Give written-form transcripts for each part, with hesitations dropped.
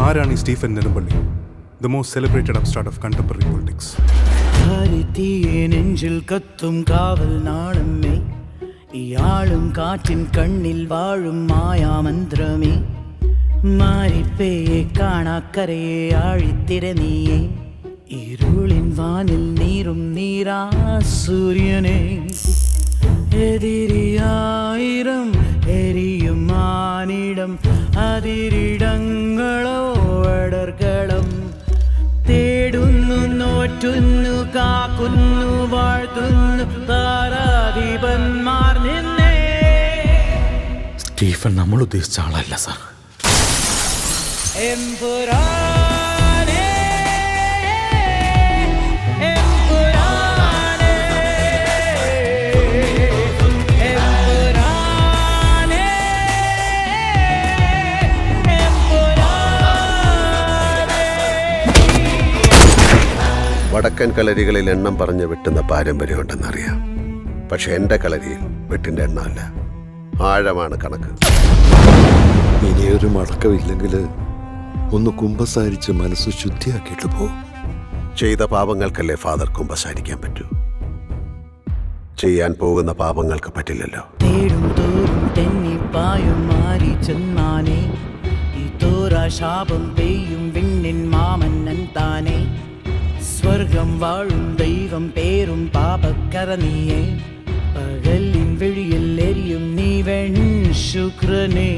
ആരാണ് ഈ Stephen Nedumpally, the most celebrated upstart of contemporary politics? നെഞ്ചിൽ കത്തും കാവൽ നാണമേ, ഇയാളും കാറ്റിൻ കണ്ണിൽ വാഴും മായാമന്ത്രമേ, മാരിപ്പയെ കാണാക്കരയെ ആഴിത്തിര നീയേ, ഇരുളിൻ വാനിൽ നീറും നീരാ സൂര്യനെ, എതിരിയായിരം എരിയും മാനിടം, അതിരിടങ്ങളോ അടർക്കളം, തേടുന്നു നോറ്റുന്നു കാക്കുന്നു വാഴ്ത്തുന്നു താരാധിപന്മാർ നിന്നെ. സ്റ്റീഫൻ നമ്മൾ ഉദ്ദേശിച്ച ആളല്ല സാർ. വടക്കൻ കളരികളിൽ എണ്ണം പറഞ്ഞ് വെട്ടുന്ന പാരമ്പര്യമുണ്ടെന്നറിയാം. പക്ഷെ എൻ്റെ കളരിയിൽ വെട്ടിൻ്റെ എണ്ണമല്ല, ആഴമാണ് കണക്ക്. ഇനിയൊരു മടക്കമില്ലെങ്കിൽ ഒന്ന് കുമ്പസാരിച്ച് മനസ്സ് ശുദ്ധിയാക്കിയിട്ട് പോ. ചെയ്ത പാപങ്ങൾക്കല്ലേ ഫാദർ കുമ്പസാരിക്കാൻ പറ്റൂ, ചെയ്യാൻ പോകുന്ന പാപങ്ങൾക്ക് പറ്റില്ലല്ലോ. തേടും തോറും തെന്നിപ്പായും മാറി ചെന്നാനേ, ഈ തോരാ ശാപം പെയ്യും വിണ്ണിൻ മാമന്നൻ താനേ, സ്വർഗം വാഴും ദൈവം പേരും പാപക്കര നീയേ, പകലിൻ വിഴിയിൽ എരിയും നീ വെൺ ശുക്രനേ,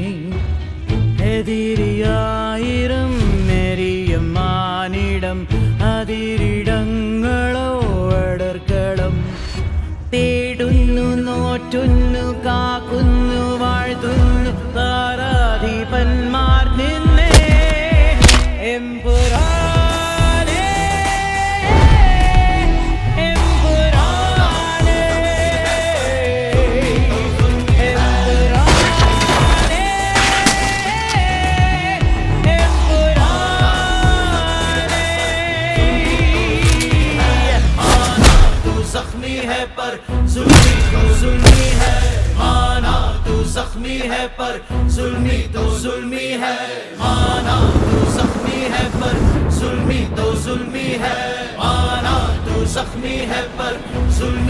എതിരിയായിരം എരിയും മാനിടം, അതിരിടങ്ങളോ അടർക്കളം, തേടുന്നു നോറ്റുന്നു കാക്കുന്നു വാഴ്ത്തുന്നു താരാധിപന്മാർ നിന്നെ. ज़ख्मी है पर जुल्मी तो जुल्मी है, माना तू ज़ख्मी है पर जुल्मी तो जुल्मी है, माना तू ज़ख्मी है पर जुल्मी तो जुल्मी है, माना तू ज़ख्मी है पर जुल्मी